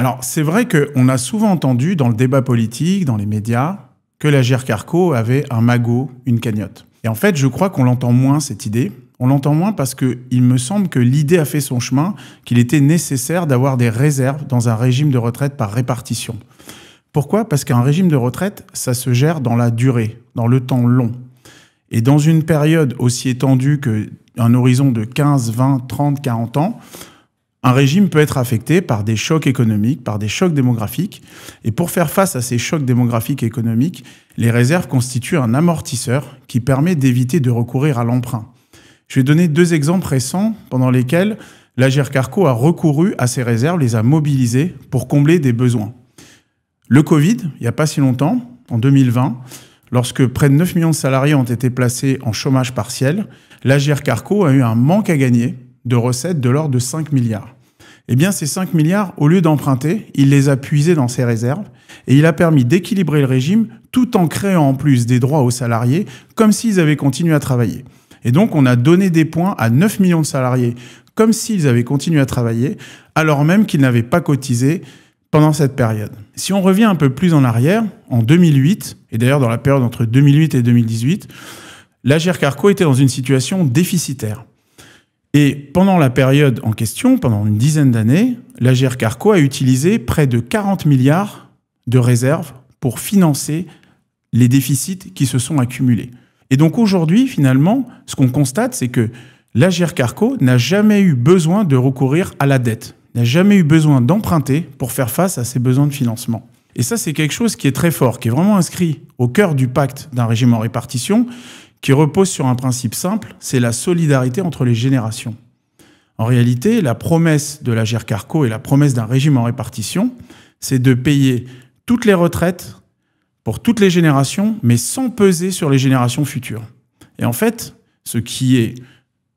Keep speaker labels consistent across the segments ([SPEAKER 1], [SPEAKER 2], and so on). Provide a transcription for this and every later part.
[SPEAKER 1] Alors, c'est vrai qu'on a souvent entendu dans le débat politique, dans les médias, que l'Agirc-Arrco avait un magot, une cagnotte. Et en fait, je crois qu'on l'entend moins, cette idée. On l'entend moins parce qu'il me semble que l'idée a fait son chemin, qu'il était nécessaire d'avoir des réserves dans un régime de retraite par répartition. Pourquoi? Parce qu'un régime de retraite, ça se gère dans la durée, dans le temps long. Et dans une période aussi étendue qu'un horizon de 15, 20, 30, 40 ans, un régime peut être affecté par des chocs économiques, par des chocs démographiques. Et pour faire face à ces chocs démographiques et économiques, les réserves constituent un amortisseur qui permet d'éviter de recourir à l'emprunt. Je vais donner 2 exemples récents pendant lesquels l'Agirc-Arrco a recouru à ces réserves, les a mobilisées pour combler des besoins. Le Covid, il n'y a pas si longtemps, en 2020, lorsque près de 9 millions de salariés ont été placés en chômage partiel, l'Agirc-Arrco a eu un manque à gagner de recettes de l'ordre de 5 milliards. Eh bien, ces 5 milliards, au lieu d'emprunter, il les a puisés dans ses réserves et il a permis d'équilibrer le régime tout en créant en plus des droits aux salariés comme s'ils avaient continué à travailler. Et donc, on a donné des points à 9 millions de salariés comme s'ils avaient continué à travailler alors même qu'ils n'avaient pas cotisé pendant cette période. Si on revient un peu plus en arrière, en 2008, et d'ailleurs dans la période entre 2008 et 2018, l'Agirc-Arrco était dans une situation déficitaire. Et pendant la période en question, pendant une dizaine d'années, l'Agirc-Arrco a utilisé près de 40 milliards de réserves pour financer les déficits qui se sont accumulés. Et donc aujourd'hui, finalement, ce qu'on constate, c'est que l'Agirc-Arrco n'a jamais eu besoin de recourir à la dette, n'a jamais eu besoin d'emprunter pour faire face à ses besoins de financement. Et ça, c'est quelque chose qui est très fort, qui est vraiment inscrit au cœur du pacte d'un régime en répartition, qui repose sur un principe simple, c'est la solidarité entre les générations. En réalité, la promesse de l'Agirc-Arrco et la promesse d'un régime en répartition, c'est de payer toutes les retraites pour toutes les générations, mais sans peser sur les générations futures. Et en fait, ce qui est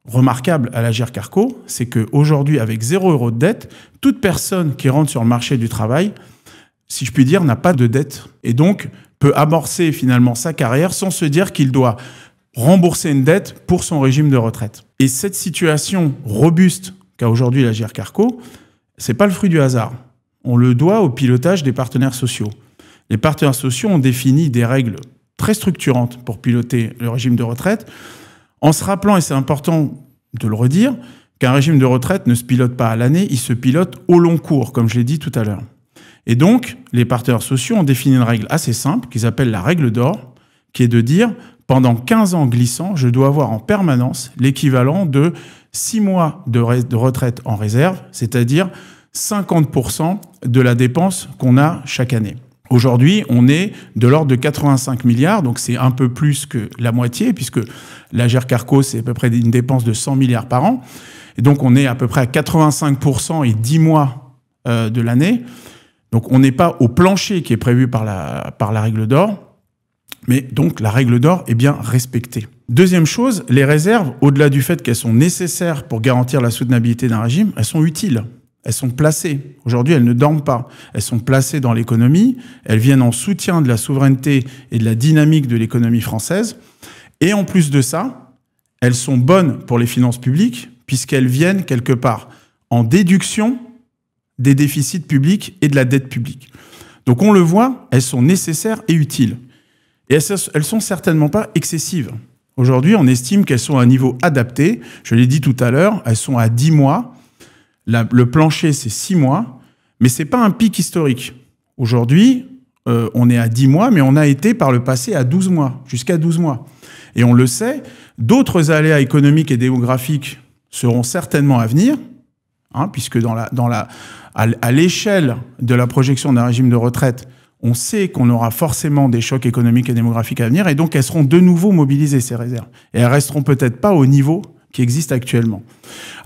[SPEAKER 1] remarquable à l'Agirc-Arrco, c'est qu'aujourd'hui, avec 0 € de dette, toute personne qui rentre sur le marché du travail, si je puis dire, n'a pas de dette, et donc peut amorcer finalement sa carrière sans se dire qu'il doit rembourser une dette pour son régime de retraite. Et cette situation robuste qu'a aujourd'hui l'Agirc-Arrco, c'est pas le fruit du hasard. On le doit au pilotage des partenaires sociaux. Les partenaires sociaux ont défini des règles très structurantes pour piloter le régime de retraite, en se rappelant, et c'est important de le redire, qu'un régime de retraite ne se pilote pas à l'année, il se pilote au long cours, comme je l'ai dit tout à l'heure. Et donc, les partenaires sociaux ont défini une règle assez simple, qu'ils appellent la règle d'or, qui est de dire pendant 15 ans glissants, je dois avoir en permanence l'équivalent de 6 mois de retraite en réserve, c'est-à-dire 50% de la dépense qu'on a chaque année. Aujourd'hui, on est de l'ordre de 85 milliards, donc c'est un peu plus que la moitié, puisque l'Agirc-Arrco, c'est à peu près une dépense de 100 milliards par an. Et donc, on est à peu près à 85% et 10 mois de l'année. Donc, on n'est pas au plancher qui est prévu par la règle d'or. Mais donc, la règle d'or est bien respectée. Deuxième chose, les réserves, au-delà du fait qu'elles sont nécessaires pour garantir la soutenabilité d'un régime, elles sont utiles. Elles sont placées. Aujourd'hui, elles ne dorment pas. Elles sont placées dans l'économie. Elles viennent en soutien de la souveraineté et de la dynamique de l'économie française. Et en plus de ça, elles sont bonnes pour les finances publiques puisqu'elles viennent quelque part en déduction des déficits publics et de la dette publique. Donc on le voit, elles sont nécessaires et utiles. Et elles sont certainement pas excessives. Aujourd'hui, on estime qu'elles sont à un niveau adapté. Je l'ai dit tout à l'heure, elles sont à 10 mois. Le plancher, c'est 6 mois. Mais ce n'est pas un pic historique. Aujourd'hui, on est à 10 mois, mais on a été par le passé à 12 mois, jusqu'à 12 mois. Et on le sait, d'autres aléas économiques et démographiques seront certainement à venir, hein, puisque à l'échelle de la projection d'un régime de retraite, on sait qu'on aura forcément des chocs économiques et démographiques à venir, et donc elles seront de nouveau mobilisées, ces réserves. Et elles resteront peut-être pas au niveau qui existe actuellement.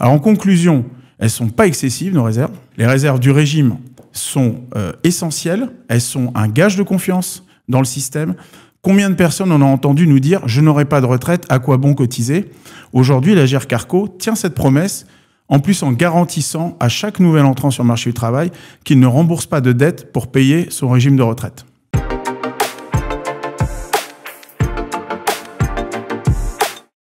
[SPEAKER 1] Alors en conclusion, elles ne sont pas excessives, nos réserves. Les réserves du régime sont essentielles, elles sont un gage de confiance dans le système. Combien de personnes on a entendu nous dire « je n'aurai pas de retraite, à quoi bon cotiser ?» Aujourd'hui, l'Agirc-Arrco tient cette promesse, en plus en garantissant à chaque nouvel entrant sur le marché du travail qu'il ne rembourse pas de dette pour payer son régime de retraite.